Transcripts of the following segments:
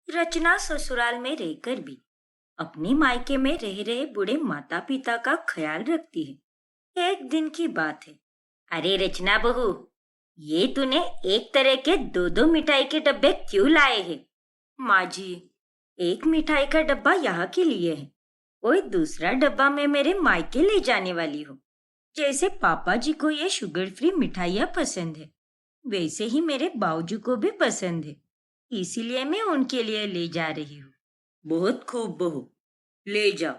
रचना ससुराल में रहकर भी अपने मायके में रह रहे बूढ़े माता पिता का ख्याल रखती है। एक दिन की बात है। अरे रचना बहू, ये तूने एक तरह के दो दो मिठाई के डब्बे क्यों लाए हैं? माँ जी, एक मिठाई का डब्बा यहाँ के लिए है और दूसरा डब्बा मैं मेरे मायके ले जाने वाली हूँ। जैसे पापा जी को ये शुगर फ्री मिठाइयाँ पसंद है, वैसे ही मेरे बाऊजी को भी पसंद है, इसीलिए मैं उनके लिए ले जा रही हूँ। बहुत खूब बहू, ले जाओ।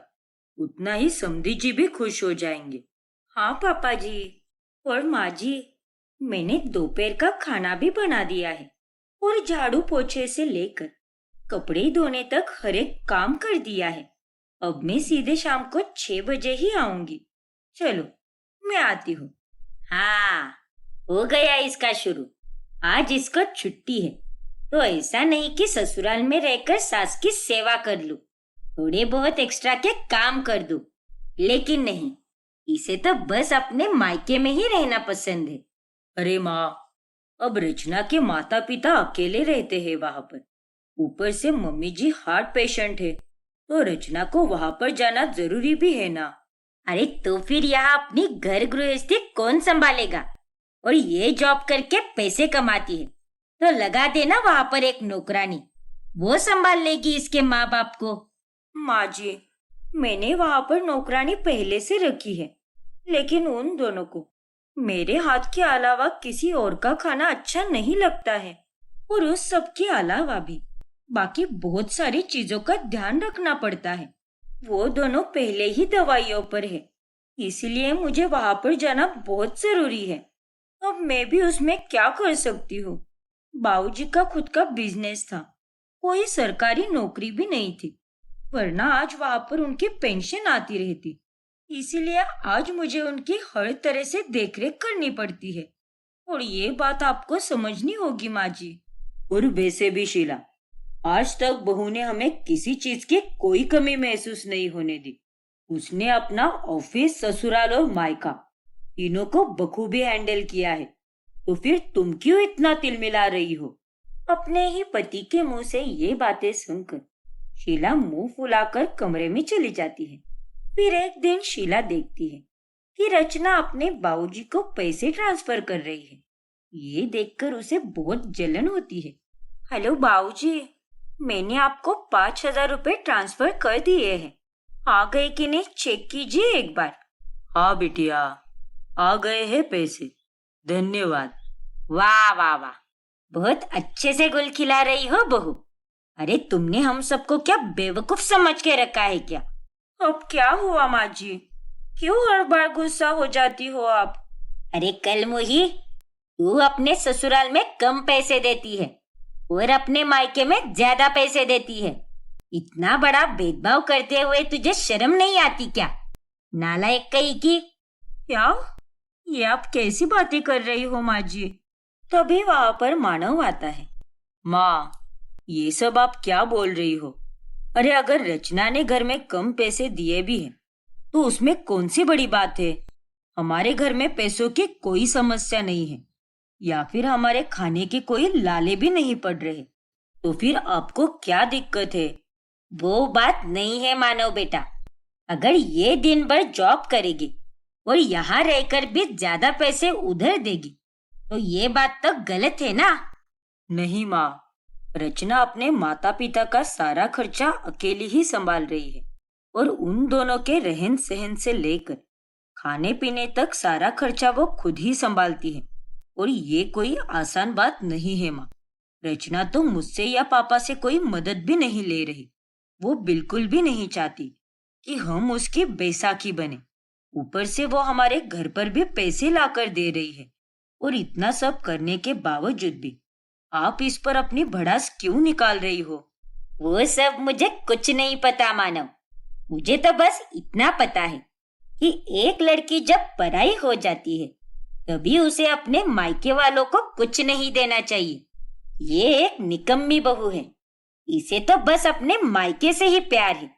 उतना ही समधी जी भी खुश हो जाएंगे। हाँ पापा जी। और माँ जी, मैंने दोपहर का खाना भी बना दिया है और झाड़ू पोछे से लेकर कपड़े धोने तक हर एक काम कर दिया है। अब मैं सीधे शाम को 6 बजे ही आऊंगी। चलो, मैं आती हूँ। हाँ, हो गया इसका शुरू। आज इसको छुट्टी है, तो ऐसा नहीं कि ससुराल में रहकर सास की सेवा कर लूं, थोड़े बहुत एक्स्ट्रा के काम कर दूं। लेकिन नहीं, इसे तो बस अपने मायके में ही रहना पसंद है। अरे माँ, अब रचना के माता पिता अकेले रहते हैं वहां पर। ऊपर से मम्मी जी हार्ट पेशेंट है, तो रचना को वहां पर जाना जरूरी भी है ना। अरे तो फिर यहाँ अपनी घर गृहस्थी कौन संभालेगा? और ये जॉब करके पैसे कमाती है, तो लगा देना वहां पर एक नौकरानी, वो संभाल लेगी इसके माँ बाप को। माँ जी, मैंने वहां पर नौकरानी पहले से रखी है, लेकिन उन दोनों को मेरे हाथ के अलावा किसी और का खाना अच्छा नहीं लगता है। और उस सब के अलावा भी बाकी बहुत सारी चीजों का ध्यान रखना पड़ता है। वो दोनों पहले ही दवाइयों पर है, इसलिए मुझे वहां पर जाना बहुत जरूरी है। अब मैं भी उसमें क्या कर सकती हूँ? बाबूजी का खुद का बिजनेस था, कोई सरकारी नौकरी भी नहीं थी, वरना आज वहां पर उनकी पेंशन आती रहती। इसीलिए आज मुझे उनकी हर तरह से देखरेख करनी पड़ती है, और ये बात आपको समझनी होगी माँ जी। और वैसे भी शीला, आज तक बहू ने हमें किसी चीज की कोई कमी महसूस नहीं होने दी। उसने अपना ऑफिस, ससुराल और मायका तीनों को बखूबी हैंडल किया है। तो फिर तुम क्यों इतना तिलमिला रही हो? अपने ही पति के मुंह से ये बातें सुनकर शीला मुंह फुलाकर कमरे में चली जाती है। फिर एक दिन शीला देखती है कि रचना अपने बाबूजी को पैसे ट्रांसफर कर रही है। ये देखकर उसे बहुत जलन होती है। हेलो बाबूजी, मैंने आपको 5,000 रुपए ट्रांसफर कर दिए हैं। आ गए कि नहीं, चेक कीजिए एक बार। हाँ बिटिया, आ गए हैं पैसे, धन्यवाद। वाह वाह वाह, बहुत अच्छे से गुल खिला रही हो बहू। अरे तुमने हम सबको क्या बेवकूफ समझ के रखा है क्या? अब क्या हुआ माँ जी, क्यों हर बार गुस्सा हो जाती हो आप? अरे कल मुही, तू अपने ससुराल में कम पैसे देती है और अपने मायके में ज्यादा पैसे देती है। इतना बड़ा भेदभाव करते हुए तुझे शर्म नहीं आती क्या? नालायक कहीं की। क्या? ये आप कैसी बातें कर रही हो माँ जी? तभी वहां पर मानव आता है। माँ, ये सब आप क्या बोल रही हो? अरे अगर रचना ने घर में कम पैसे दिए भी हैं, तो उसमें कौन सी बड़ी बात है? हमारे घर में पैसों की कोई समस्या नहीं है, या फिर हमारे खाने के कोई लाले भी नहीं पड़ रहे। तो फिर आपको क्या दिक्कत है? वो बात नहीं है मानव बेटा। अगर ये दिन भर जॉब करेगी और यहाँ रहकर भी ज्यादा पैसे उधर देगी, तो ये बात तो गलत है ना? नहीं माँ, रचना अपने माता पिता का सारा खर्चा अकेली ही संभाल रही है, और उन दोनों के रहन सहन से लेकर खाने पीने तक सारा खर्चा वो खुद ही संभालती है। और ये कोई आसान बात नहीं है माँ। रचना तो मुझसे या पापा से कोई मदद भी नहीं ले रही। वो बिल्कुल भी नहीं चाहती कि हम उसकी बैसाखी बने। ऊपर से वो हमारे घर पर भी पैसे लाकर दे रही है, और इतना सब करने के बावजूद भी आप इस पर अपनी भड़ास क्यों निकाल रही हो? वो सब मुझे कुछ नहीं पता मानव। मुझे तो बस इतना पता है कि एक लड़की जब पराई हो जाती है, तभी उसे अपने मायके वालों को कुछ नहीं देना चाहिए। ये एक निकम्मी बहू है। इसे तो बस अपने मायके से ही प्यार है,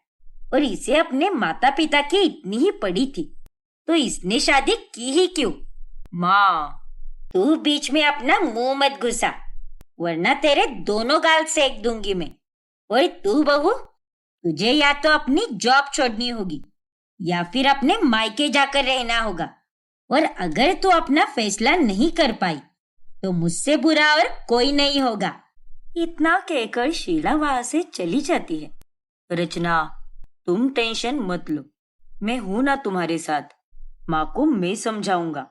और इसे अपने माता पिता की इतनी ही पड़ी थी, तो इसने शादी की ही क्यों? माँ, तू बीच में अपना मुंह मत घुसा, वरना तेरे दोनों गाल सेक दूंगी मैं। ओए तू बहू, तुझे या तो अपनी जॉब छोड़नी होगी या फिर अपने मायके जाकर रहना होगा। और अगर तू अपना फैसला नहीं कर पाई तो मुझसे बुरा और कोई नहीं होगा। इतना कहकर शीला वहां से चली जाती है। रचना, तुम टेंशन मत लो, मैं हूं ना तुम्हारे साथ। माँ को मैं समझाऊंगा।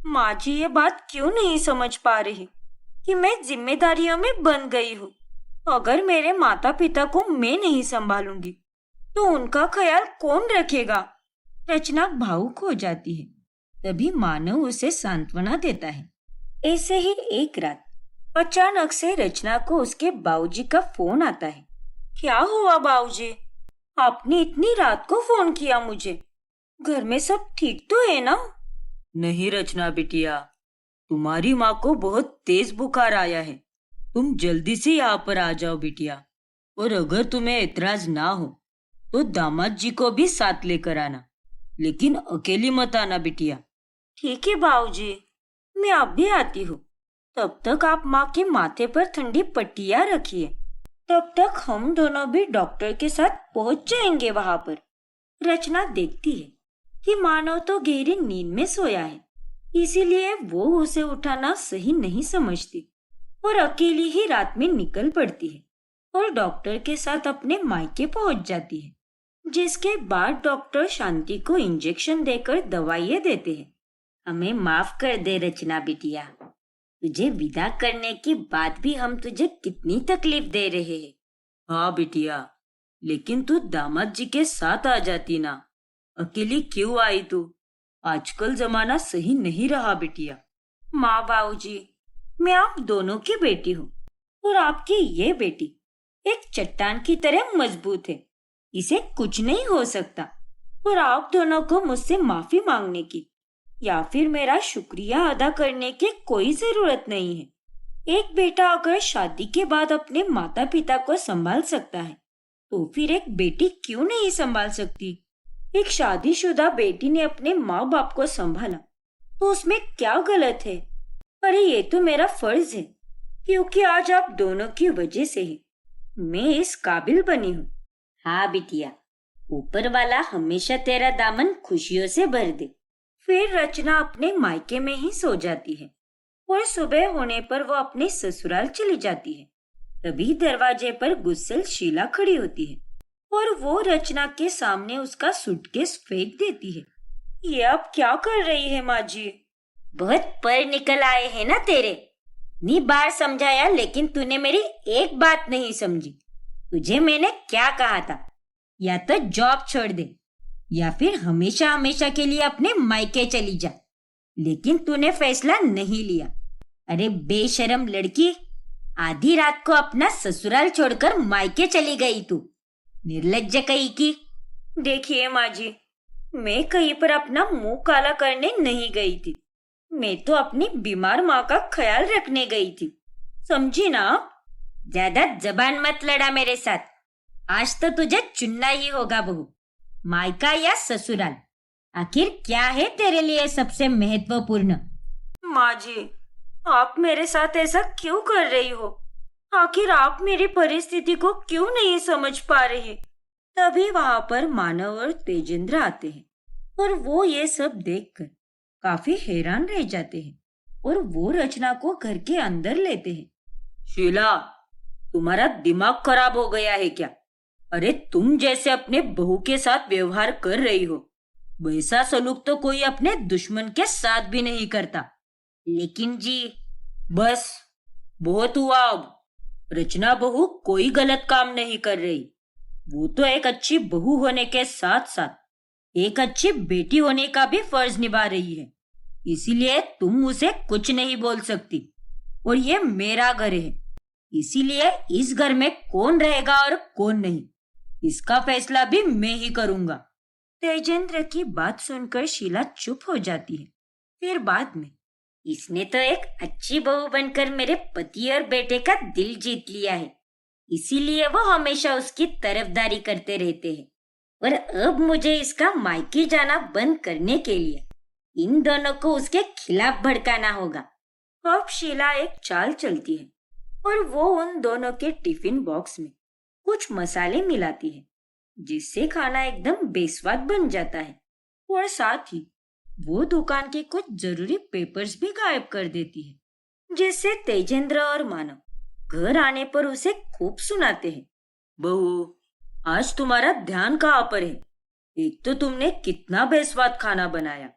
माँ जी ये बात क्यों नहीं समझ पा रही कि मैं जिम्मेदारियों में बंध गई हूँ। अगर मेरे माता पिता को मैं नहीं संभालूंगी तो उनका ख्याल कौन रखेगा। रचना भावुक हो जाती है। तभी मानव उसे सांत्वना देता है। ऐसे ही एक रात अचानक से रचना को उसके बाबूजी का फोन आता है। क्या हुआ बाबूजी, आपने इतनी रात को फोन किया मुझे? घर में सब ठीक तो है ना? नहीं रचना बिटिया, तुम्हारी माँ को बहुत तेज बुखार आया है। तुम जल्दी से यहाँ पर आ जाओ बिटिया। और अगर तुम्हें एतराज ना हो तो दामाद जी को भी साथ लेकर आना, लेकिन अकेली मत आना बिटिया। ठीक है बाबूजी, मैं अब भी आती हूँ। तब तक आप माँ के माथे पर ठंडी पट्टियाँ रखिए। तब तक हम दोनों भी डॉक्टर के साथ पहुँच जाएंगे वहाँ पर। रचना देखती है कि मानव तो गहरी नींद में सोया है, इसीलिए वो उसे उठाना सही नहीं समझती और अकेली ही रात में निकल पड़ती है और डॉक्टर के साथ अपने मायके पहुंच जाती है। जिसके बाद डॉक्टर शांति को इंजेक्शन देकर दवाइयाँ देते हैं। हमें माफ कर दे रचना बिटिया, तुझे विदा करने के बाद भी हम तुझे कितनी तकलीफ दे रहे हैं। हाँ बिटिया, लेकिन तू दामाद जी के साथ आ जाती ना। अकेली क्यों आई तू? आजकल जमाना सही नहीं रहा बिटिया। माँ बाबूजी, मैं आप दोनों की बेटी हूँ और आपकी ये बेटी एक चट्टान की तरह मजबूत है। इसे कुछ नहीं हो सकता और आप दोनों को मुझसे माफी मांगने की या फिर मेरा शुक्रिया अदा करने की कोई जरूरत नहीं है। एक बेटा अगर शादी के बाद अपने माता पिता को संभाल सकता है तो फिर एक बेटी क्यों नहीं संभाल सकती? एक शादीशुदा बेटी ने अपने माँ बाप को संभाला तो उसमें क्या गलत है? अरे ये तो मेरा फर्ज है, क्योंकि आज आप दोनों की वजह से ही मैं इस काबिल बनी हूँ। हाँ बिटिया, ऊपर वाला हमेशा तेरा दामन खुशियों से भर दे। फिर रचना अपने मायके में ही सो जाती है और सुबह होने पर वो अपने ससुराल चली जाती है। तभी दरवाजे पर गुस्सेल शीला खड़ी होती है और वो रचना के सामने उसका सूटकेस फेंक देती है। ये अब क्या कर रही है माँ जी? बहुत पर निकल आए हैं ना तेरे। इतनी बार समझाया लेकिन तूने मेरी एक बात नहीं समझी। तुझे मैंने क्या कहा था, या तो जॉब छोड़ दे या फिर हमेशा हमेशा के लिए अपने मायके चली जा, लेकिन तूने फैसला नहीं लिया। अरे बेशरम लड़की, आधी रात को अपना ससुराल छोड़कर मायके चली गई तू, निर्लज्ज कहीं की। देखिए माँ जी, मैं कहीं पर अपना मुंह काला करने नहीं गई थी। मैं तो अपनी बीमार माँ का ख्याल रखने गई थी, समझी ना? ज्यादा जबान मत लड़ा मेरे साथ। आज तो तुझे चुनना ही होगा बहू, मायका या ससुराल। आखिर क्या है तेरे लिए सबसे महत्वपूर्ण? माँ जी, आप मेरे साथ ऐसा क्यों कर रही हो? आखिर आप मेरी परिस्थिति को क्यों नहीं समझ पा रही? तभी वहां पर मानव और तेजेंद्र आते हैं और वो ये सब देखकर काफी हैरान रह जाते हैं और वो रचना को घर के अंदर लेते हैं। शीला, तुम्हारा दिमाग खराब हो गया है क्या? अरे तुम जैसे अपने बहू के साथ व्यवहार कर रही हो, वैसा सलूक तो कोई अपने दुश्मन के साथ भी नहीं करता। लेकिन जी, बस बहुत हुआ अब। रचना बहू कोई गलत काम नहीं कर रही। वो तो एक अच्छी बहू होने के साथ साथ एक अच्छी बेटी होने का भी फर्ज निभा रही है। इसीलिए तुम उसे कुछ नहीं बोल सकती। और ये मेरा घर है, इसीलिए इस घर में कौन रहेगा और कौन नहीं, इसका फैसला भी मैं ही करूंगा। तेजेंद्र की बात सुनकर शीला चुप हो जाती है। फिर बाद में, इसने तो एक अच्छी बहू बनकर मेरे पति और बेटे का दिल जीत लिया है, इसीलिए वो हमेशा उसकी तरफदारी करते रहते हैं। और अब मुझे इसका मायके जाना बंद करने के लिए इन दोनों को उसके खिलाफ भड़काना होगा। अब शीला एक चाल चलती है और वो उन दोनों के टिफिन बॉक्स में कुछ मसाले मिलाती है, जिससे खाना एकदम बेस्वाद बन जाता है। और साथ ही वो दुकान के कुछ जरूरी पेपर्स भी गायब कर देती है, जिससे तेजेंद्र और मानव घर आने पर उसे खूब सुनाते हैं। बहू, आज तुम्हारा ध्यान कहाँ पर है? एक तो तुमने कितना बेस्वाद खाना बनाया,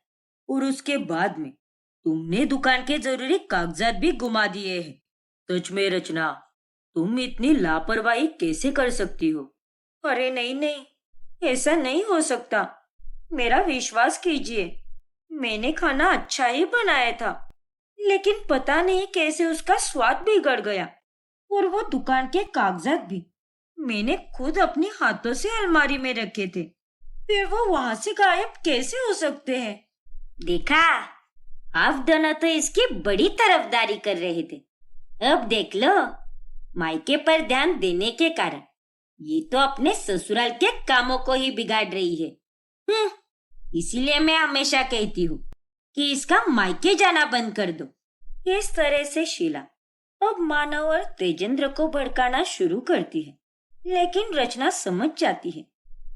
और उसके बाद में तुमने दुकान के जरूरी कागजात भी गुमा दिए हैं। सच में रचना, तुम इतनी लापरवाही कैसे कर सकती हो? अरे नहीं नहीं, ऐसा नहीं हो सकता। मेरा विश्वास कीजिए, मैंने खाना अच्छा ही बनाया था, लेकिन पता नहीं कैसे उसका स्वाद बिगड़ गया। और वो दुकान के कागजात भी मैंने खुद अपने हाथों से अलमारी में रखे थे, फिर वो वहां से गायब कैसे हो सकते हैं? देखा, आप दोनों तो इसकी बड़ी तरफदारी कर रहे थे। अब देख लो, मायके पर ध्यान देने के कारण ये तो अपने ससुराल के कामों को ही बिगाड़ रही है। इसीलिए मैं हमेशा कहती हूँ कि इसका मायके जाना बंद कर दो। इस तरह से शीला अब मानव और तेजेंद्र को भड़काना शुरू करती है, लेकिन रचना समझ जाती है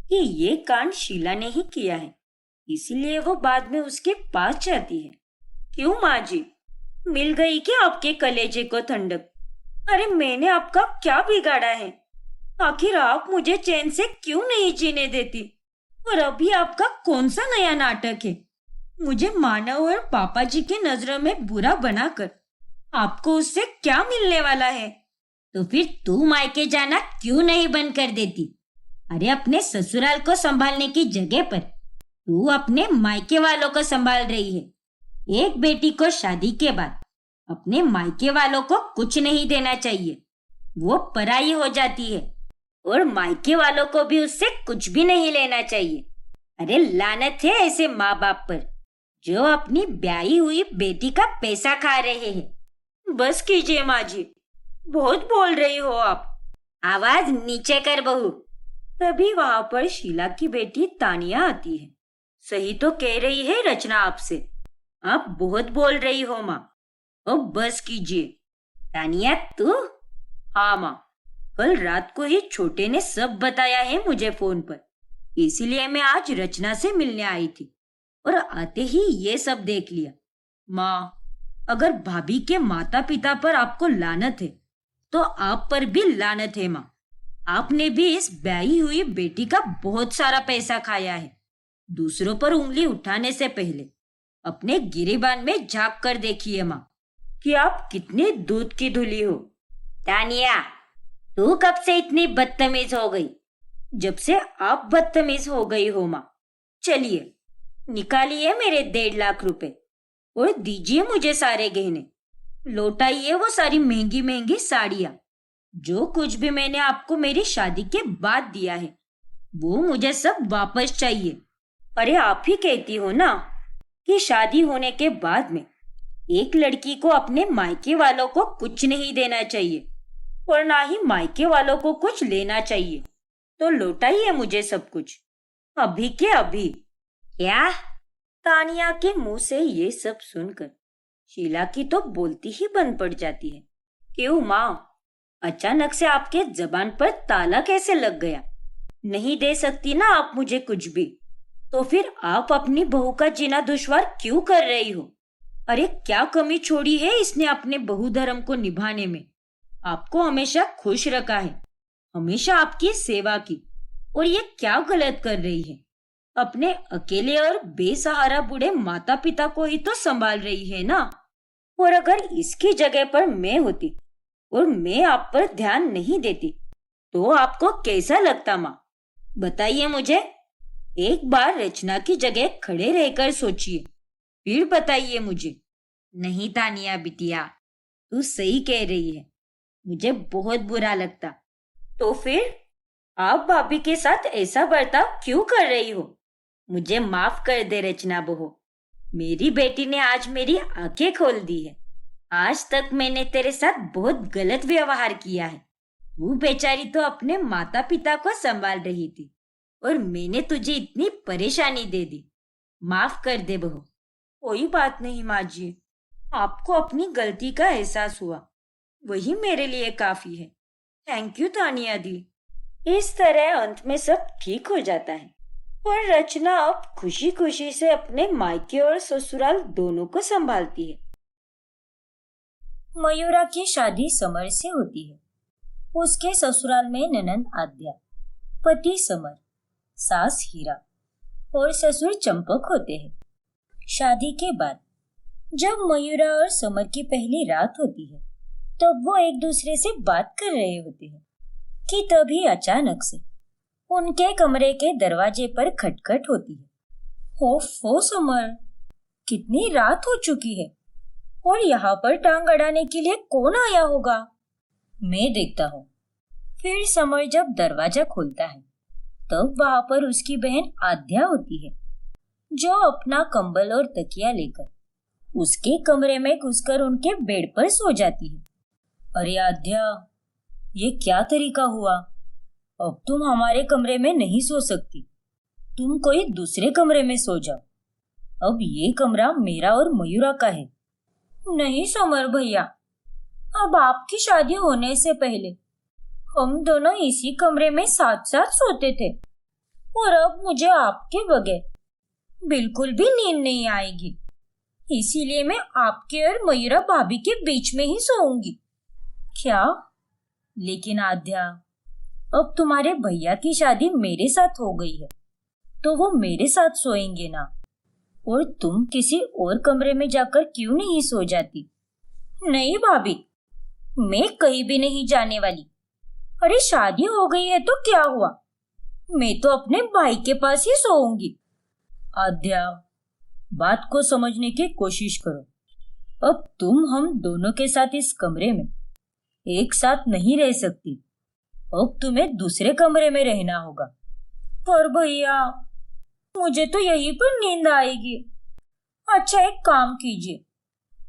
कि ये कांड शीला ने ही किया है, इसलिए वो बाद में उसके पास जाती है। क्यों माँ जी, मिल गई क्या आपके कलेजे को ठंडक? अरे मैंने आपका क्या बिगाड़ा है? आखिर आप मुझे चैन से क्यों नहीं जीने देती? और अभी आपका कौन सा नया नाटक है? मुझे मानव और पापा जी के नजरों में बुरा बनाकर आपको उससे क्या मिलने वाला है? तो फिर तू मायके जाना क्यों नहीं बंद कर देती? अरे अपने ससुराल को संभालने की जगह पर तू अपने मायके वालों को संभाल रही है। एक बेटी को शादी के बाद अपने मायके वालों को कुछ नहीं देना चाहिए, वो पराई हो जाती है, और मायके वालों को भी उससे कुछ भी नहीं लेना चाहिए। अरे लानत है ऐसे माँ बाप पर जो अपनी ब्याही हुई बेटी का पैसा खा रहे हैं। बस कीजिए माँ जी, बहुत बोल रही हो आप। आवाज नीचे कर बहू। तभी वहां पर शीला की बेटी तानिया आती है। सही तो कह रही है रचना आपसे, आप बहुत बोल रही हो माँ। अब बस कीजिए। तानिया तू? हाँ माँ, कल रात को ही छोटे ने सब बताया है मुझे फोन पर, इसीलिए मैं आज रचना से मिलने आई थी और आते ही ये सब देख लिया। माँ, अगर भाभी के माता पिता पर आपको लानत है तो आप पर भी लानत है माँ। आपने भी इस ब्याही हुई बेटी का बहुत सारा पैसा खाया है। दूसरों पर उंगली उठाने से पहले अपने गिरेबान में झांक कर देखिए माँ कि आप कितने दूध की धुली हो। तानिया, तू कब से इतनी बदतमीज हो गई? जब से आप बदतमीज हो गई हो माँ। चलिए निकालिए मेरे 1.5 लाख रुपए और दीजिए मुझे सारे गहने। लौटाइए वो सारी महंगी महंगी साड़ियाँ। जो कुछ भी मैंने आपको मेरी शादी के बाद दिया है वो मुझे सब वापस चाहिए। अरे आप ही कहती हो ना कि शादी होने के बाद में एक लड़की को अपने मायके वालों को कुछ नहीं देना चाहिए और ना ही मायके वालों को कुछ लेना चाहिए। तो लौटाइए मुझे सब कुछ, अभी के अभी। क्या? तानिया के मुंह से ये सब सुनकर शीला की तो बोलती ही बंद पड़ जाती है। क्यों माँ, अचानक से आपके जबान पर ताला कैसे लग गया? नहीं दे सकती ना आप मुझे कुछ भी, तो फिर आप अपनी बहू का जीना दुश्वार क्यों कर रही हो? अरे क्या कमी छोड़ी है इसने अपने बहू धर्म को निभाने में? आपको हमेशा खुश रखा है, हमेशा आपकी सेवा की, और ये क्या गलत कर रही है? अपने अकेले और बेसहारा बूढ़े माता पिता को ही तो संभाल रही है ना। और अगर इसकी जगह पर मैं होती और मैं आप पर ध्यान नहीं देती तो आपको कैसा लगता माँ? बताइए मुझे। एक बार रचना की जगह खड़े रहकर सोचिए, फिर बताइए मुझे। नहीं तानिया बिटिया, तू सही कह रही है, मुझे बहुत बुरा लगता। तो फिर आप भाभी के साथ ऐसा बर्ताव क्यों कर रही हो? मुझे माफ कर दे रचना बहू, मेरी बेटी ने आज मेरी आंखें खोल दी है। आज तक मैंने तेरे साथ बहुत गलत व्यवहार किया है। वो बेचारी तो अपने माता पिता को संभाल रही थी और मैंने तुझे इतनी परेशानी दे दी। माफ कर दे बहू। कोई बात नहीं माँ जी, आपको अपनी गलती का एहसास हुआ, वही मेरे लिए काफी है। थैंक यू तानिया दी। इस तरह अंत में सब ठीक हो जाता है और रचना अब खुशी खुशी से अपने मायके और ससुराल दोनों को संभालती है। मयूरा की शादी समर से होती है। उसके ससुराल में ननंद आद्या, पति समर, सास हीरा और ससुर चंपक होते हैं। शादी के बाद जब मयूरा और समर की पहली रात होती है तब वो एक दूसरे से बात कर रहे होते हैं कि तभी अचानक से उनके कमरे के दरवाजे पर खटखट होती है। ओफो समर, कितनी रात हो चुकी है और यहाँ पर टांग अड़ाने के लिए कौन आया होगा? मैं देखता हूँ। फिर समर जब दरवाजा खोलता है तब वहां पर उसकी बहन आद्या होती है, जो अपना कंबल और तकिया लेकर उसके कमरे में घुसकर उनके बेड पर सो जाती है। अरे आद्या, ये क्या तरीका हुआ? अब तुम हमारे कमरे में नहीं सो सकती, तुम कोई दूसरे कमरे में सो जाओ। अब ये कमरा मेरा और मयूरा का है। नहीं समर भैया, अब आपकी शादी होने से पहले हम दोनों इसी कमरे में साथ साथ सोते थे और अब मुझे आपके बगैर बिल्कुल भी नींद नहीं आएगी, इसीलिए मैं आपके और मयूरा भाभी के बीच में ही सोऊंगी। क्या? लेकिन आद्या, अब तुम्हारे भैया की शादी मेरे साथ हो गई है तो वो मेरे साथ सोएंगे ना, और तुम किसी और कमरे में जाकर क्यों नहीं सो जाती? नहीं भाभी, मैं कहीं भी नहीं जाने वाली। अरे शादी हो गई है तो क्या हुआ, मैं तो अपने भाई के पास ही सोऊंगी। आद्या, बात को समझने की कोशिश करो। अब तुम हम दोनों के साथ इस कमरे में एक साथ नहीं रह सकती, अब तुम्हें दूसरे कमरे में रहना होगा। पर भैया, मुझे तो यहीं पर नींद आएगी। अच्छा, एक काम कीजिए,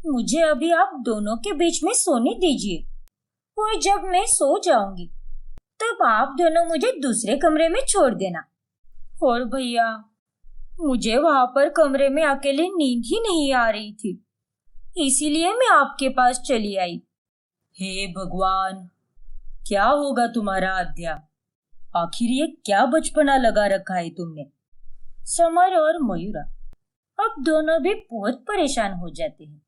मुझे अभी आप दोनों के बीच में सोने दीजिए और जब मैं सो जाऊंगी तब आप दोनों मुझे दूसरे कमरे में छोड़ देना। और भैया, मुझे वहां पर कमरे में अकेले नींद ही नहीं आ रही थी, इसीलिए मैं आपके पास चली आई। हे भगवान, क्या होगा तुम्हारा आद्या? आखिर ये क्या बचपना लगा रखा है तुमने? समर और मयूरा अब दोनों भी बहुत परेशान हो जाते हैं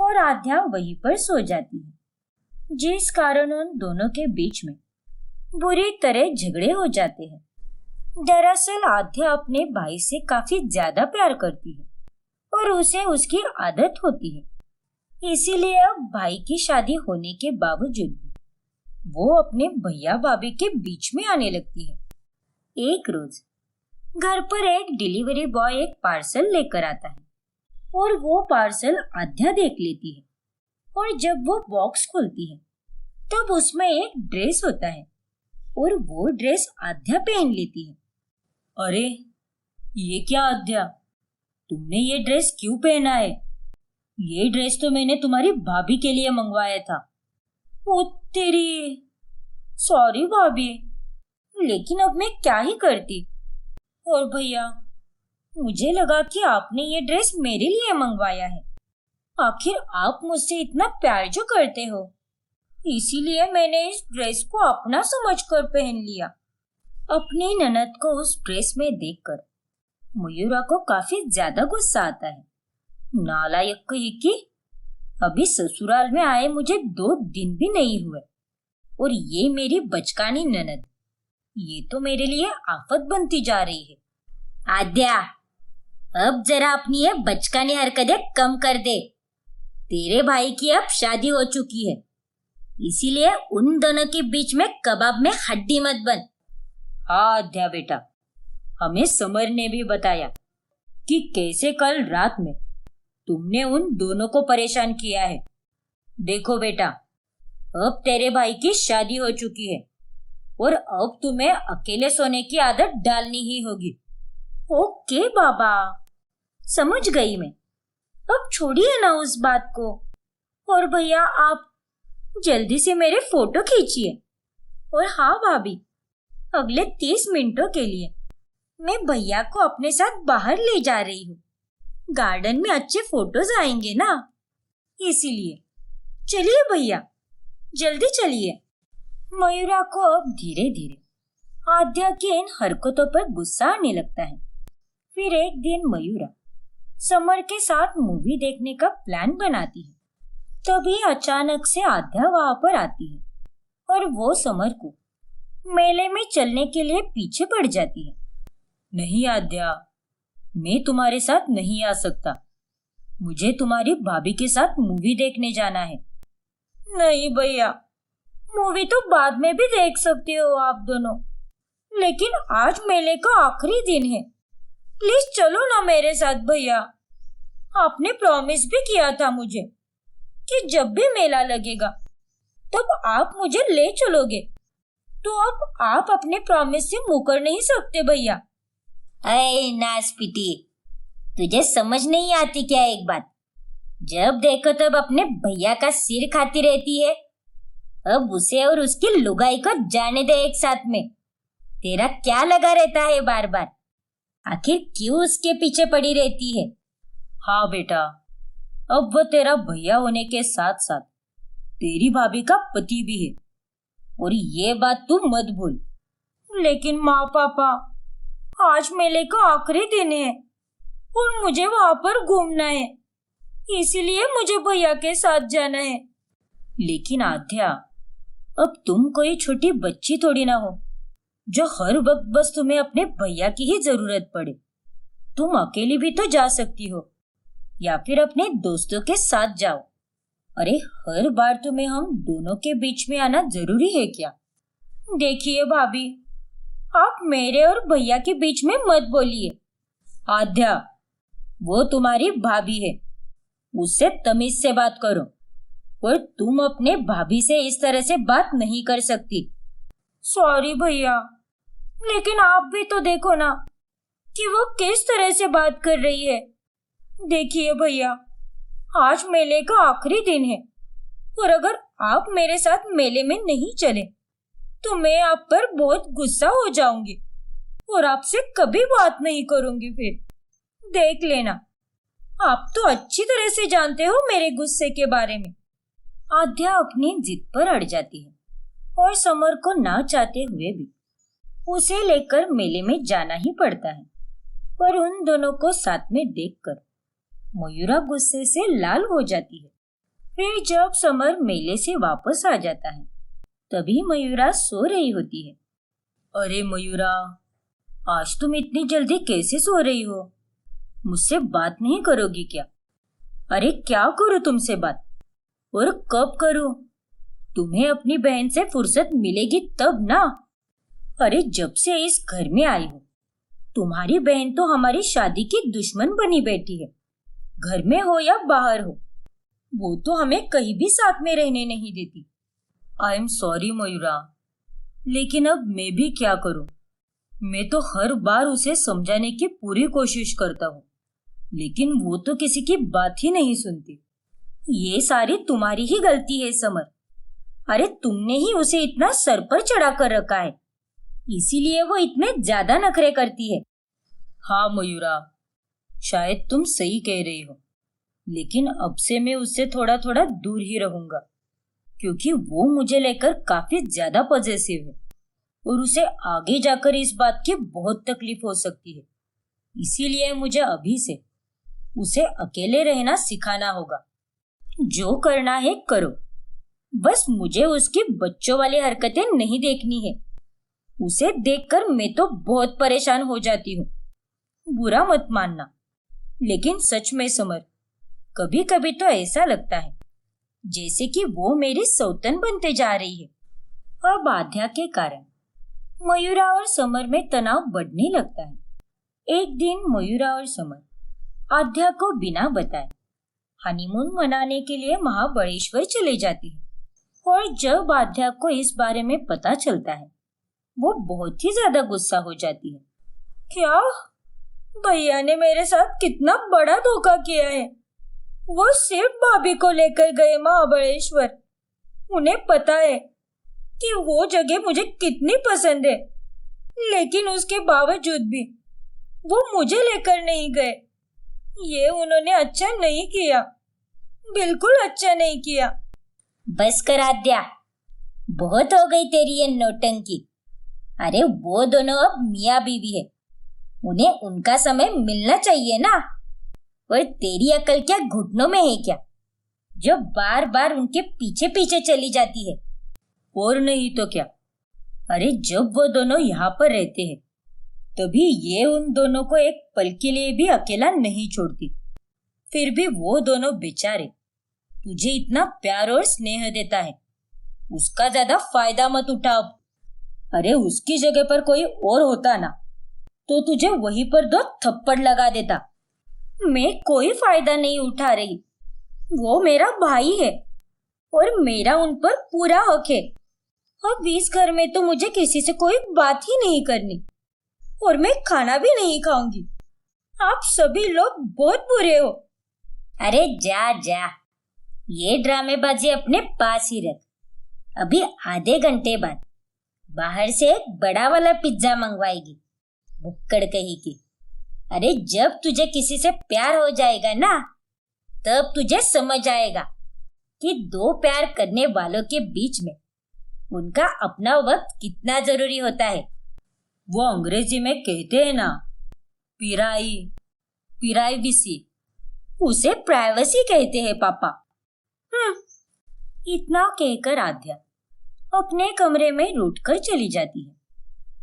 और आद्या वहीं पर सो जाती है, जिस कारण उन दोनों के बीच में बुरी तरह झगड़े हो जाते हैं। दरअसल आद्या अपने भाई से काफी ज्यादा प्यार करती है और उसे उसकी आदत होती है, इसीलिए अब भाई की शादी होने के बावजूद भी वो अपने भैया भाभी के बीच में आने लगती है। एक रोज घर पर एक डिलीवरी बॉय एक पार्सल लेकर आता है और वो पार्सल आद्या देख लेती है, और जब वो बॉक्स खोलती है तब उसमें एक ड्रेस होता है और वो ड्रेस आद्या पहन लेती है। अरे ये क्या आद्या, तुमने ये ड्रेस क्यों पहना है? ये ड्रेस तो मैंने तुम्हारी भाभी के लिए मंगवाया था। ओ तेरी, सॉरी भाभी, लेकिन अब मैं क्या ही करती। और भैया, मुझे लगा कि आपने ये ड्रेस मेरे लिए मंगवाया है, आखिर आप मुझसे इतना प्यार जो करते हो, इसीलिए मैंने इस ड्रेस को अपना समझकर पहन लिया। अपनी ननद को उस ड्रेस में देखकर मयूरा को काफी ज्यादा गुस्सा आता है। नालायक कही कि अभी ससुराल में आए मुझे 2 दिन भी नहीं हुए और ये मेरी बचकानी ननद, ये तो मेरे लिए आफत बनती जा रही है। आद्या, अब जरा अपनी ये बचकानी हरकतें कम कर दे। तेरे भाई की अब शादी हो चुकी है, इसीलिए उन दोनों के बीच में कबाब में हड्डी मत बन। हाँ आद्या बेटा, हमें समर ने भी बताया कि कैसे कल रात में तुमने उन दोनों को परेशान किया है। देखो बेटा, अब तेरे भाई की शादी हो चुकी है और अब तुम्हें अकेले सोने की आदत डालनी ही होगी। ओके बाबा, समझ गई मैं, अब छोड़िए ना उस बात को। और भैया, आप जल्दी से मेरे फोटो खींचिए। और हाँ भाभी, अगले 30 मिनटों के लिए मैं भैया को अपने साथ बाहर ले जा रही हूँ, गार्डन में अच्छे फोटोज आएंगे ना, इसीलिए। चलिए भैया, जल्दी चलिए। मयूरा को अब धीरे धीरे आद्या की इन हरकतों पर गुस्सा आने लगता है। फिर एक दिन मयूरा समर के साथ मूवी देखने का प्लान बनाती है। तभी अचानक से आद्या वहां पर आती है और वो समर को मेले में चलने के लिए पीछे पड़ जाती है। नहीं आद्या, मैं तुम्हारे साथ नहीं आ सकता। मुझे तुम्हारी भाभी के साथ मूवी देखने जाना है। नहीं भैया, मूवी तो बाद में भी देख सकते हो आप दोनों, लेकिन आज मेले का आखिरी दिन है। प्लीज चलो ना मेरे साथ भैया। आपने प्रॉमिस भी किया था मुझे कि जब भी मेला लगेगा तब आप मुझे ले चलोगे, तो अब आप अपने प्रॉमिस से मुकर नहीं सकते भैया। अरे नासपीटी, तुझे समझ नहीं आती क्या एक बात? जब देखो तब अपने भैया का सिर खाती रहती है। अब उसे और उसकी लुगाई को जाने दे एक साथ में। तेरा क्या लगा रहता है बार बार? आखिर क्यों उसके पीछे पड़ी रहती है? हाँ बेटा, अब वो तेरा भैया होने के साथ साथ तेरी भाभी का पति भी है, और ये बात तू मत भूल। लेकिन माँ पापा, आज मेले का आखिरी दिन है और मुझे वहां पर घूमना है, इसीलिए मुझे भैया के साथ जाना है। लेकिन आद्या, अब तुम कोई छोटी बच्ची थोड़ी ना हो जो हर वक्त बस तुम्हें अपने भैया की ही जरूरत पड़े। तुम अकेली भी तो जा सकती हो, या फिर अपने दोस्तों के साथ जाओ। अरे हर बार तुम्हें हम दोनों के बीच में आना जरूरी है क्या? देखिए भाभी, आप मेरे और भैया के बीच में मत बोलिए। आद्या, वो तुम्हारी भाभी है, उससे तमीज से बात करो, और तुम अपने भाभी से इस तरह से बात नहीं कर सकती। सॉरी भैया, लेकिन आप भी तो देखो ना कि वो किस तरह से बात कर रही है। देखिए भैया, आज मेले का आखिरी दिन है, और अगर आप मेरे साथ मेले में नहीं चले तो मैं आप पर बहुत गुस्सा हो जाऊंगी और आपसे कभी बात नहीं करूंगी। फिर देख लेना, आप तो अच्छी तरह से जानते हो मेरे गुस्से के बारे में। आद्या अपनी जिद पर अड़ जाती है और समर को ना चाहते हुए भी उसे लेकर मेले में जाना ही पड़ता है। पर उन दोनों को साथ में देखकर मयूरा गुस्से से लाल हो जाती है। फिर जब समर मेले से वापस आ जाता है तभी मयूरा सो रही होती है। अरे मयूरा, आज तुम इतनी जल्दी कैसे सो रही हो? मुझसे बात नहीं करोगी क्या? अरे क्या करूं तुमसे बात, और कब करूं? तुम्हें अपनी बहन से फुर्सत मिलेगी तब ना। अरे जब से इस घर में आई हो, तुम्हारी बहन तो हमारी शादी की दुश्मन बनी बैठी है। घर में हो या बाहर हो, वो तो हमें कहीं भी साथ में रहने नहीं देती। आई एम सॉरी मयूरा, लेकिन अब मैं भी क्या करूं? मैं तो हर बार उसे समझाने की पूरी कोशिश करता हूँ, लेकिन वो तो किसी की बात ही नहीं सुनती। ये सारी तुम्हारी ही गलती है समर। अरे तुमने ही उसे इतना सर पर चढ़ा कर रखा है, इसीलिए वो इतने ज्यादा नखरे करती है। हाँ मयूरा, शायद तुम सही कह रही हो, लेकिन अब से मैं उससे थोड़ा थोड़ा दूर ही रहूंगा, क्योंकि वो मुझे लेकर काफी ज्यादा पॉजिटिव है और उसे आगे जाकर इस बात की बहुत तकलीफ हो सकती है। इसीलिए मुझे अभी से उसे अकेले रहना सिखाना होगा। जो करना है करो, बस मुझे उसकी बच्चों वाली हरकतें नहीं देखनी है। उसे देखकर मैं तो बहुत परेशान हो जाती हूँ। बुरा मत मानना, लेकिन सच में समर, कभी कभी तो ऐसा लगता है जैसे कि वो मेरी सौतन बनते जा रही है। अब आद्या के कारण मयूरा और समर में तनाव बढ़ने लगता है। एक दिन मयूरा और समर आद्या को बिना बताए हनीमून मनाने के लिए महाबलेश्वर चले जाती है। और जब आद्या को इस बारे में पता चलता है, वो बहुत ही ज्यादा गुस्सा हो जाती है। क्या? भैया ने मेरे साथ कितना बड़ा धोखा किया है। वो सिर्फ भाभी को लेकर गए महाबलेश्वर। उन्हें पता है कि वो जगह मुझे कितनी पसंद है, लेकिन उसके बावजूद भी वो मुझे लेकर नहीं गए। ये उन्होंने अच्छा नहीं किया, बिल्कुल अच्छा नहीं किया। बस कर आद्या, बहुत हो गई तेरी ये नौटंकी। अरे वो दोनों अब मियाँ बीवी है, उन्हें उनका समय मिलना चाहिए ना। और तेरी अकल क्या घुटनों में है क्या, जो बार बार उनके पीछे पीछे चली जाती है? और नहीं तो क्या। अरे जब वो दोनों यहाँ पर रहते हैं तभी ये उन दोनों को एक पल के लिए भी अकेला नहीं छोड़ती। फिर भी वो दोनों बेचारे तुझे इतना प्यार और स्नेह देता है, उसका ज्यादा फायदा मत उठा अब। अरे उसकी जगह पर कोई और होता ना तो तुझे वहीं पर 2 थप्पड़ लगा देता। मैं कोई फायदा नहीं उठा रही, वो मेरा भाई है और मेरा उन पर पूरा हक है। अब इस घर में तो मुझे किसी से कोई बात ही नहीं करनी और मैं खाना भी नहीं खाऊंगी। आप सभी लोग बहुत बुरे हो। अरे जा जा, ये ड्रामेबाजी अपने पास ही रख। अभी आधे घंटे बाद बाहर से एक बड़ा वाला पिज्जा मंगवाएगी, भुक्कड़ कहीं की। अरे जब तुझे किसी से प्यार हो जाएगा ना तब तुझे समझ आएगा कि 2 प्यार करने वालों के बीच में उनका अपना वक्त कितना जरूरी होता है। वो अंग्रेजी में कहते हैं ना, प्राइवेसी, उसे प्राइवेसी कहते हैं पापा। इतना कहकर आद्या अपने कमरे में रूठकर चली जाती है।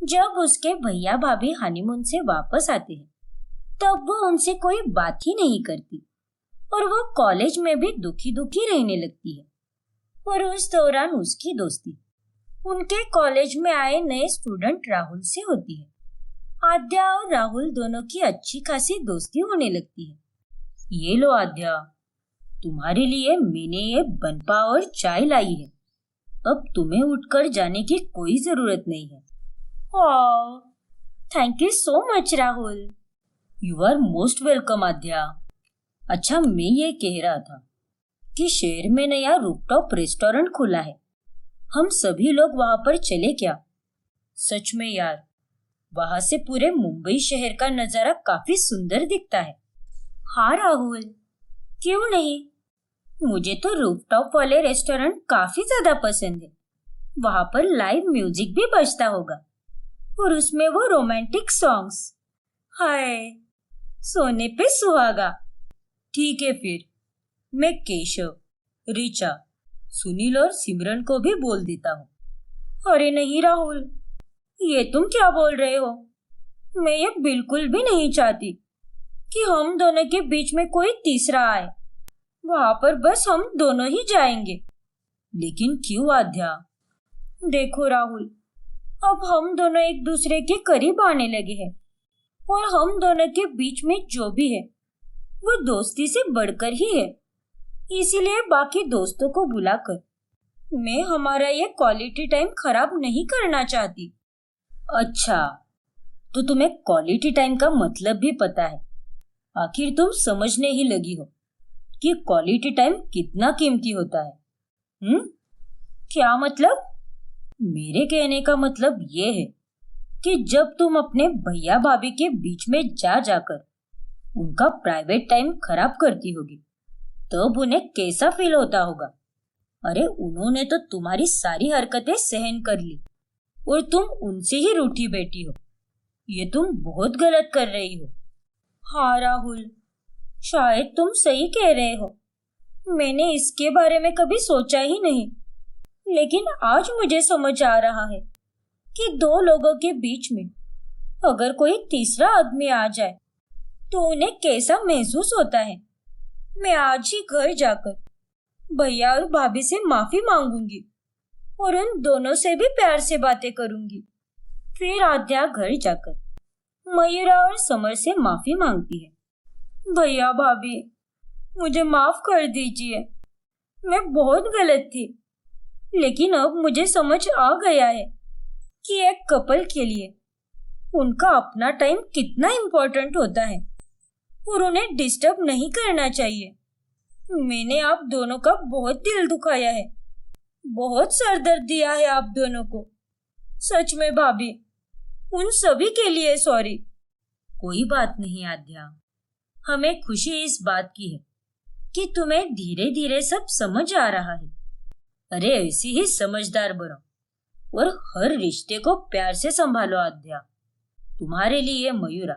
जब उसके भैया भाभी हनीमून से वापस आते हैं तब वो उनसे कोई बात ही नहीं करती और वो कॉलेज में भी दुखी दुखी रहने लगती है। और उस दौरान उसकी दोस्ती उनके कॉलेज में आए नए स्टूडेंट राहुल से होती है। आद्या और राहुल दोनों की अच्छी खासी दोस्ती होने लगती है। ये लो आद्या, तुम्हारे लिए मैंने ये बनपा और चाय लाई है। अब तुम्हें उठकर जाने की कोई जरूरत नहीं है। Oh, thank you so much Rahul. You are most welcome Aadya. अच्छा, मैं ये कह रहा था कि शहर में नया रूफटॉप रेस्टोरेंट खुला है, हम सभी लोग वहां पर चले क्या? सच में यार, वहां से पूरे मुंबई शहर का नजारा काफी सुंदर दिखता है। हाँ राहुल, क्यों नहीं, मुझे तो रूफटॉप वाले रेस्टोरेंट काफी ज्यादा पसंद है। वहां पर लाइव म्यूजिक भी बजता होगा और उसमें वो रोमांटिक सॉन्ग्स, हाय सोने पे सुहागा। ठीक है, फिर मैं केशव, ऋचा, सुनील और सिमरन को भी बोल देता हूँ। अरे नहीं राहुल, ये तुम क्या बोल रहे हो? मैं ये बिल्कुल भी नहीं चाहती कि हम दोनों के बीच में कोई तीसरा आए। वहां पर बस हम दोनों ही जाएंगे। लेकिन क्यों आद्या? देखो राहुल, अब हम दोनों एक दूसरे के करीब आने लगे हैं और हम दोनों के बीच में जो भी है वो दोस्ती से बढ़कर ही है। इसीलिए बाकी दोस्तों को बुलाकर मैं हमारा ये क्वालिटी टाइम खराब नहीं करना चाहती। अच्छा, तो तुम्हें क्वालिटी टाइम का मतलब भी पता है। आखिर तुम समझने ही लगी हो कि क्वालिटी टाइम कितना कीमती होता है। क्या मतलब? मेरे कहने का मतलब ये है कि जब तुम अपने भैया भाभी के बीच में जा जाकर उनका प्राइवेट टाइम खराब करती होगी तब उन्हें कैसा फील होता होगा। अरे उन्होंने तो तुम्हारी सारी हरकतें सहन कर ली और तुम उनसे ही रूठी बैठी हो। ये तुम बहुत गलत कर रही हो। हाँ राहुल, शायद तुम सही कह रहे हो। मैंने इसके बारे में कभी सोचा ही नहीं, लेकिन आज मुझे समझ आ रहा है कि 2 लोगों के बीच में अगर कोई तीसरा आदमी आ जाए तो उन्हें कैसा महसूस होता है। मैं आज ही घर जाकर भैया और भाभी से माफी मांगूंगी और उन दोनों से भी प्यार से बातें करूंगी। फिर आद्या घर जाकर मयूरा और समर से माफी मांगती है। भैया भाभी, मुझे माफ कर दीजिए, मैं बहुत गलत थी। लेकिन अब मुझे समझ आ गया है कि एक कपल के लिए उनका अपना टाइम कितना इम्पोर्टेंट होता है और उन्हें डिस्टर्ब नहीं करना चाहिए। मैंने आप दोनों का बहुत दिल दुखाया है, बहुत सरदर्द दिया है आप दोनों को। सच में भाभी, उन सभी के लिए सॉरी। कोई बात नहीं आद्या, हमें खुशी इस बात की है कि तुम्हें धीरे धीरे सब समझ आ रहा है। अरे ऐसी ही समझदार बनो और हर रिश्ते को प्यार से संभालो आद्या। तुम्हारे लिए मयूरा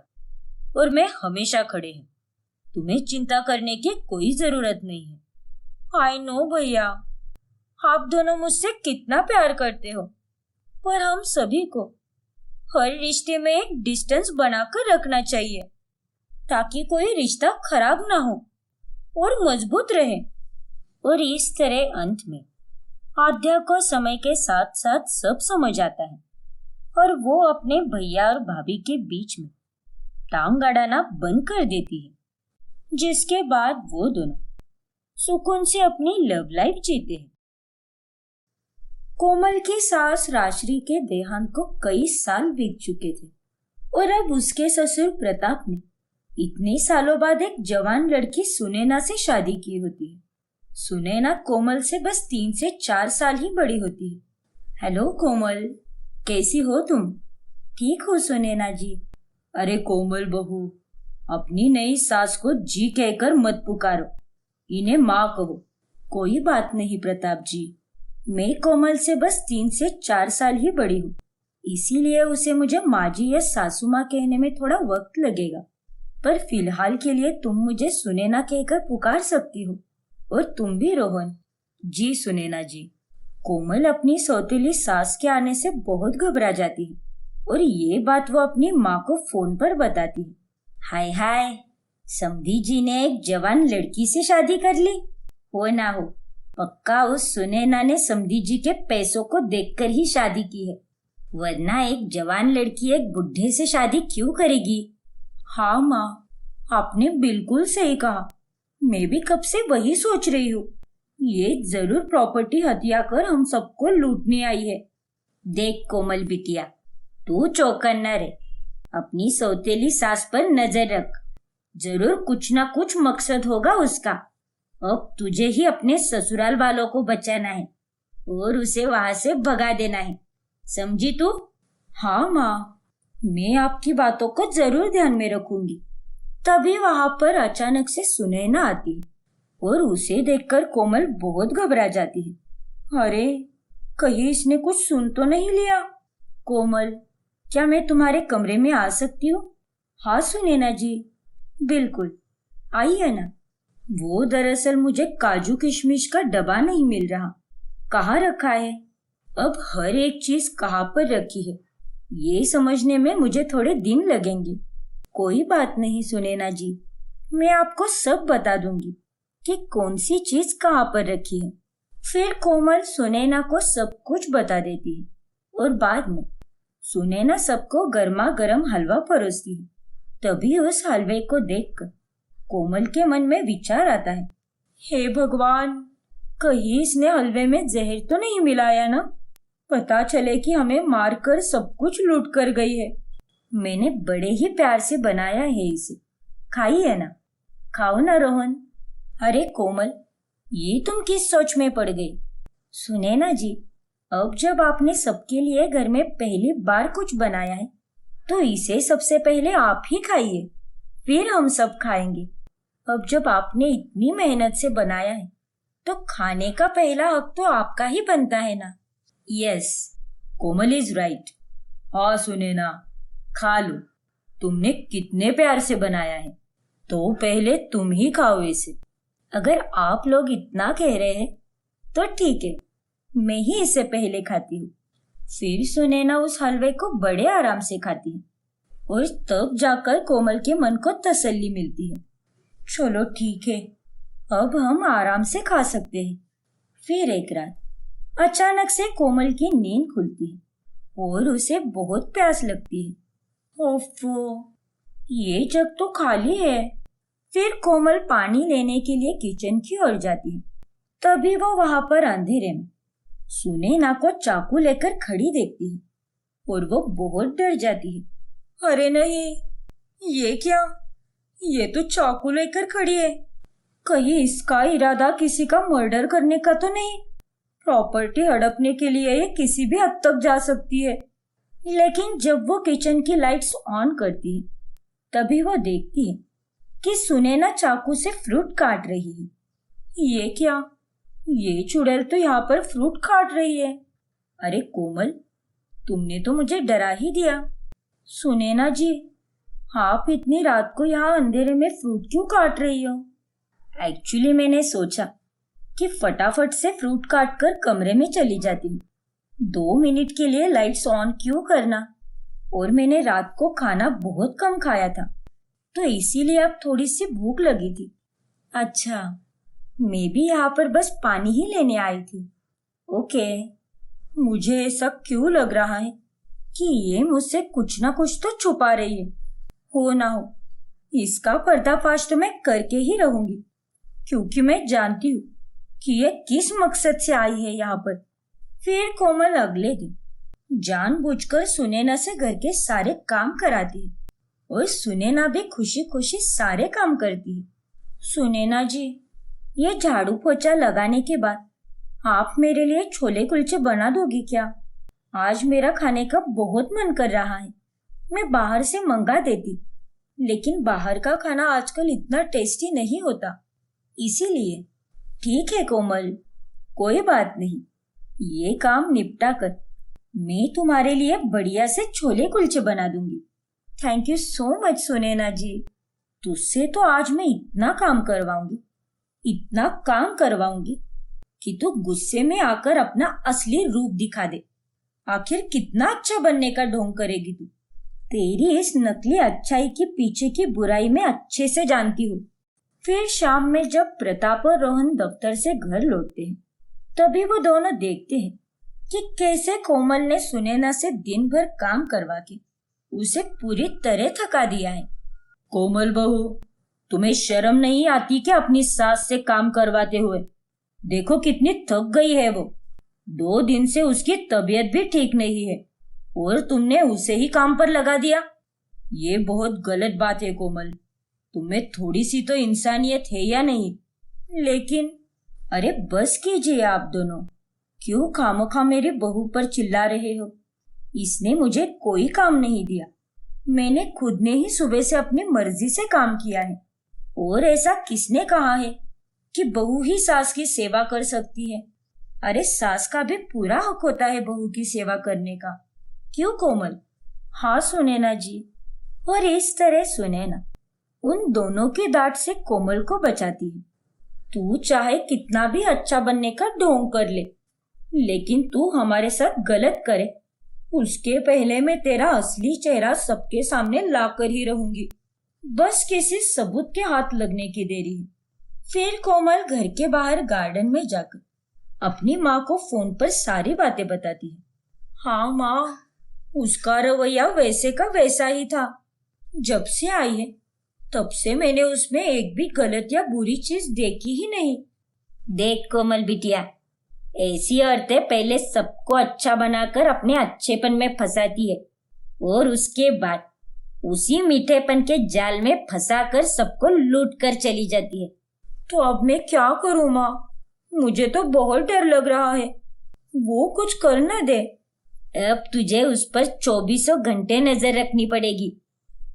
और मैं हमेशा खड़े हैं। तुम्हें चिंता करने की कोई जरूरत नहीं है। आई नो भैया, आप दोनों मुझसे कितना प्यार करते हो, पर हम सभी को हर रिश्ते में एक डिस्टेंस बनाकर रखना चाहिए ताकि कोई रिश्ता खराब ना हो और मजबूत रहे। और इस तरह अंत में आद्या को समय के साथ साथ सब समझ आता है और वो अपने भैया और भाभी के बीच में टांग अड़ाना बंद कर देती है, जिसके बाद वो दोनों सुकून से अपनी लव लाइफ जीते हैं। कोमल की सास राजश्री के देहांत को कई साल बीत चुके थे और अब उसके ससुर प्रताप ने इतने सालों बाद एक जवान लड़की सुनैना से शादी की होती है। सुनैना कोमल से बस 3 से 4 साल ही बड़ी होती है। हेलो कोमल, कैसी हो तुम? ठीक हो सुनैना जी। अरे कोमल बहू, अपनी नई सास को जी कहकर मत पुकारो, इन्हें माँ कहो। कोई बात नहीं प्रताप जी, मैं कोमल से बस 3 से 4 साल ही बड़ी हूँ, इसीलिए उसे मुझे माँ जी या सासू माँ कहने में थोड़ा वक्त लगेगा। पर फिलहाल के लिए तुम मुझे सुनैना कहकर पुकार सकती हो, और तुम भी रोहन। जी सुनैना जी। कोमल अपनी सौतेली सास के आने से बहुत घबरा जाती है और ये बात वो अपनी माँ को फोन पर बताती है। हाय हाय, समधी जी ने एक जवान लड़की से शादी कर ली। हो ना हो, पक्का उस सुनैना ने समधी जी के पैसों को देखकर ही शादी की है, वरना एक जवान लड़की एक बुढ़े से शादी क्यों करेगी? हाँ माँ, आपने बिल्कुल सही कहा। मैं भी कब से वही सोच रही हूँ। ये जरूर प्रॉपर्टी हत्या कर हम सबको लूटने आई है। देख कोमल बिटिया, तू चौकन न रहे, अपनी सौतेली सास पर नजर रख, जरूर कुछ ना कुछ मकसद होगा उसका। अब तुझे ही अपने ससुराल वालों को बचाना है और उसे वहां से भगा देना है, समझी तू? हाँ माँ, मैं आपकी बातों को जरूर ध्यान में रखूंगी। तभी वहां पर अचानक से सुनैना आती है और उसे देखकर कोमल बहुत घबरा जाती है। अरे, कहीं इसने कुछ सुन तो नहीं लिया? कोमल, क्या मैं तुम्हारे कमरे में आ सकती हूँ? हाँ सुनैना जी, बिल्कुल, आइए ना। वो दरअसल मुझे काजू किशमिश का डब्बा नहीं मिल रहा, कहाँ रखा है? अब हर एक चीज कहाँ पर रखी है ये समझने में मुझे थोड़े दिन लगेंगे। कोई बात नहीं सुनैना जी, मैं आपको सब बता दूंगी कि कौन सी चीज कहाँ पर रखी है। फिर कोमल सुनैना को सब कुछ बता देती है और बाद में सुनैना सबको गर्मा गर्म हलवा परोसती है। तभी उस हलवे को देखकर कोमल के मन में विचार आता है, हे भगवान, कहीं इसने हलवे में जहर तो नहीं मिलाया ना? पता चले कि हमें मारकर सब कुछ लूट कर गई है। मैंने बड़े ही प्यार से बनाया है इसे, खाइए ना। खाओ ना रोहन। अरे कोमल, ये तुम किस सोच में पड़ गई? सुनैना जी, अब जब आपने सबके लिए घर में पहली बार कुछ बनाया है तो इसे सबसे पहले आप ही खाइए, फिर हम सब खाएंगे। अब जब आपने इतनी मेहनत से बनाया है तो खाने का पहला हक तो आपका ही बनता है ना? Yes, Komal is right. हाँ सुनैना, खा लो, तुमने कितने प्यार से बनाया है, तो पहले तुम ही खाओ इसे। अगर आप लोग इतना कह रहे हैं तो ठीक है, मैं ही इसे पहले खाती हूँ। फिर सुनैना उस हलवे को बड़े आराम से खाती है और तब जाकर कोमल के मन को तसल्ली मिलती है। चलो ठीक है, अब हम आराम से खा सकते हैं। फिर एक रात अचानक से कोमल की नींद खुलती है और उसे बहुत प्यास लगती है। ओफो, ये जग तो खाली है। फिर कोमल पानी लेने के लिए किचन की ओर जाती है। तभी वो वहां पर अंधेरे में सुनैना को चाकू लेकर खड़ी देखती है और वो बहुत डर जाती है। अरे नहीं, ये क्या? ये तो चाकू लेकर खड़ी है। कहीं इसका इरादा किसी का मर्डर करने का तो नहीं? प्रॉपर्टी हड़पने के लिए ये किसी भी हद तक जा सकती है। लेकिन जब वो किचन की लाइट्स ऑन करती है तभी वो देखती है कि सुनैना चाकू से फ्रूट काट रही है। ये क्या? ये चुड़ैल तो यहाँ पर फ्रूट काट रही है। अरे कोमल, तुमने तो मुझे डरा ही दिया। सुनैना जी, आप इतनी रात को यहाँ अंधेरे में फ्रूट क्यों काट रही हो? एक्चुअली मैंने सोचा कि फटाफट से फ्रूट काट कर कमरे में चली जाती हूँ। 2 मिनट के लिए लाइट्स ऑन क्यों करना? और मैंने रात को खाना बहुत कम खाया था, तो इसीलिए अब थोड़ी सी भूख लगी थी। अच्छा, मैं भी यहाँ पर बस पानी ही लेने आई थी। ओके, मुझे ऐसा क्यों लग रहा है कि ये मुझसे कुछ ना कुछ तो छुपा रही है। हो ना हो, इसका पर्दाफाश तो मैं करके ही रहूंगी, क्योंकि मैं जानती हूँ कि ये किस मकसद से आई है यहाँ पर। फिर कोमल अगले दिन जानबूझकर सुनैना से घर के सारे काम कराती है और सुनैना भी खुशी खुशी सारे काम करती है। सुनैना जी, ये झाड़ू पोछा लगाने के बाद आप मेरे लिए छोले कुलचे बना दोगी क्या? आज मेरा खाने का बहुत मन कर रहा है। मैं बाहर से मंगा देती, लेकिन बाहर का खाना आजकल इतना टेस्टी नहीं होता, इसीलिए। ठीक है कोमल, कोई बात नहीं, ये काम निपटा कर मैं तुम्हारे लिए बढ़िया से छोले कुलचे बना दूंगी। Thank you so much Sunaina ji. तुझसे तो आज मैं इतना काम करवाऊंगी कि तू गुस्से में आकर अपना असली रूप दिखा दे। आखिर कितना अच्छा बनने का ढोंग करेगी तू। तेरी इस नकली अच्छाई के पीछे की बुराई में अच्छे से जानती हूँ। फिर शाम में जब प्रताप और रोहन दफ्तर से घर लौटते हैं, तभी वो दोनों देखते हैं कि कैसे कोमल ने सुनैना से दिन भर काम करवा के उसे पूरी तरह थका दिया है। कोमल बहू, तुम्हें शर्म नहीं आती क्या अपनी सास से काम करवाते हुए? देखो कितनी थक गई है वो। 2 दिन से उसकी तबीयत भी ठीक नहीं है और तुमने उसे ही काम पर लगा दिया। ये बहुत गलत बात है कोमल। तुम्हें थोड़ी सी तो इंसानियत है या नहीं? लेकिन अरे बस कीजिए आप दोनों, क्यों खामखा मेरी बहू पर चिल्ला रहे हो? इसने मुझे कोई काम नहीं दिया। मैंने खुद ने ही सुबह से अपनी मर्जी से काम किया है। और ऐसा किसने कहा है कि बहू ही सास की सेवा कर सकती है? अरे सास का भी पूरा हक होता है बहू की सेवा करने का। क्यों कोमल? हाँ सुनैना जी। और इस तरह सुनैना उन दोनों की डांट से कोमल को बचाती है। तू चाहे कितना भी अच्छा बनने का ढोंग कर ले, लेकिन तू हमारे साथ गलत करे, उसके पहले मैं तेरा असली चेहरा सबके सामने लाकर ही रहूंगी। बस किसी सबूत के हाथ लगने की देरी है। फिर कोमल घर के बाहर गार्डन में जाकर अपनी माँ को फोन पर सारी बातें बताती है। हाँ माँ, उसका रवैया वैसे का वैसा ही था। जब से आई है तब से मैंने उसमें एक भी गलत या बुरी चीज देखी ही नहीं। देख कोमल बिटिया, ऐसी औरतें पहले सबको अच्छा बनाकर अपने अच्छेपन में फंसाती है और उसके बाद उसी मीठेपन के जाल में फंसाकर सबको लूट कर चली जाती है। तो अब मैं क्या करूं माँ? मुझे तो बहुत डर लग रहा है। वो कुछ कर न दे। अब तुझे उस पर 24 घंटे नजर रखनी पड़ेगी।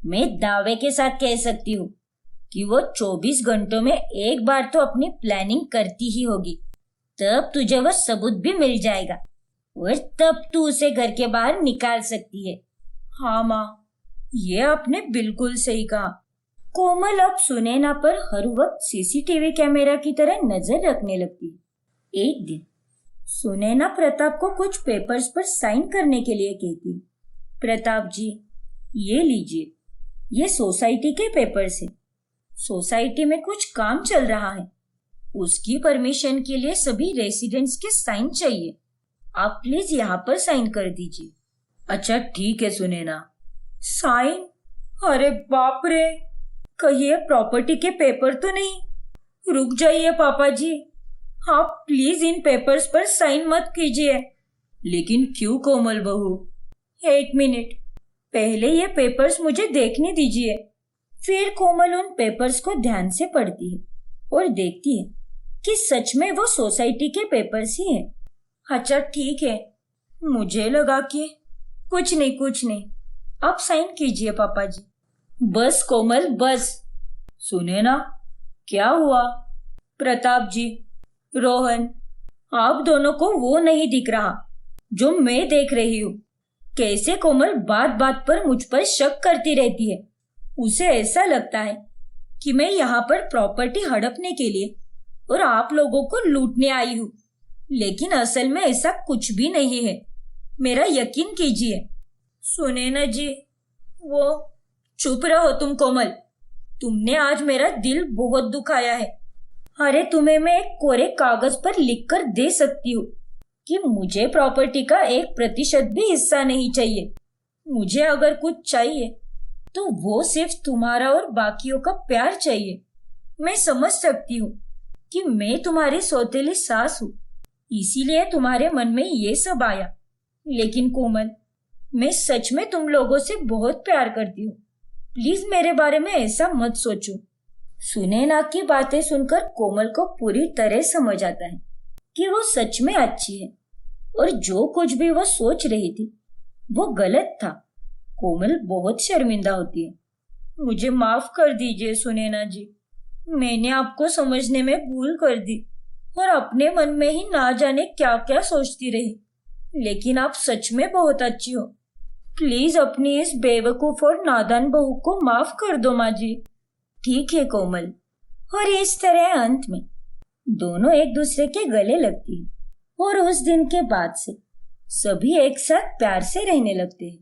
मैं दावे के साथ कह सकती हूँ कि वो 24 घंटों में एक बार तो अपनी प्लानिंग करती ही होगी। तब तुझे वो सबूत भी मिल जाएगा और तब तू उसे घर के बाहर निकाल सकती है। हाँ माँ, ये आपने बिल्कुल सही कहा। कोमल अब सुनैना पर हर वक्त सीसीटीवी कैमरा की तरह नजर रखने लगती है। एक दिन सुनैना प्रताप को कुछ पेपर्स पर साइन करने के लिए कहती है। प्रताप जी, ये लीजिए, ये सोसाइटी के पेपर्स है। सोसाइटी में कुछ काम चल रहा है, उसकी परमिशन के लिए सभी रेसिडेंट्स के साइन चाहिए। आप प्लीज यहाँ पर साइन कर दीजिए। अच्छा ठीक है सुनैना। साइन? अरे बाप रे, कहिए प्रॉपर्टी के पेपर तो नहीं? रुक जाइए पापा जी, आप प्लीज इन पेपर्स पर साइन मत कीजिए। लेकिन क्यों कोमल बहू? 1 मिनट, पहले ये पेपर्स मुझे देखने दीजिए। फिर कोमल उन पेपर्स को ध्यान से पढ़ती है और देखती है कि सच में वो सोसाइटी के पेपर्स ही हैं। अच्छा ठीक है, मुझे लगा कि कुछ नहीं, आप साइन कीजिए पापा जी। बस कोमल बस। सुनैना, क्या हुआ? प्रताप जी, रोहन, आप दोनों को वो नहीं दिख रहा जो मैं देख रही हूँ। कैसे कोमल बात बात पर मुझ पर शक करती रहती है। उसे ऐसा लगता है कि मैं यहाँ पर प्रॉपर्टी हड़पने के लिए और आप लोगों को लूटने आई हूँ, लेकिन असल में ऐसा कुछ भी नहीं है। मेरा यकीन कीजिए। सुनैना जी, वो चुप रहो तुम कोमल। तुमने आज मेरा दिल बहुत दुखाया है। अरे तुम्हें मैं एक कोरे कागज पर लिखकर दे सकती हूँ कि मुझे प्रॉपर्टी का 1% भी हिस्सा नहीं चाहिए। मुझे अगर कुछ चाहिए तो वो सिर्फ तुम्हारा और बाकियों का प्यार चाहिए। मैं समझ सकती हूँ कि मैं तुम्हारी सौतेली सास हूँ, इसीलिए तुम्हारे मन में ये सब आया। लेकिन कोमल, मैं सच में तुम लोगों से बहुत प्यार करती हूँ। प्लीज मेरे बारे में ऐसा मत सोचो। सुनैना की बातें सुनकर कोमल को पूरी तरह समझ आता है कि वो सच में अच्छी है और जो कुछ भी वो सोच रही थी वो गलत था। कोमल बहुत शर्मिंदा होती है। मुझे माफ कर दीजिए सुनैना जी। मैंने आपको समझने में भूल कर दी और अपने मन में ही ना जाने क्या क्या सोचती रही। लेकिन आप सच में बहुत अच्छी हो। प्लीज अपनी इस बेवकूफ और नादान बहू को माफ कर दो माँ जी। ठीक है कोमल। और इस तरह अंत में दोनों एक दूसरे के गले लगती हैं और उस दिन के बाद से सभी एक साथ प्यार से रहने लगते हैं।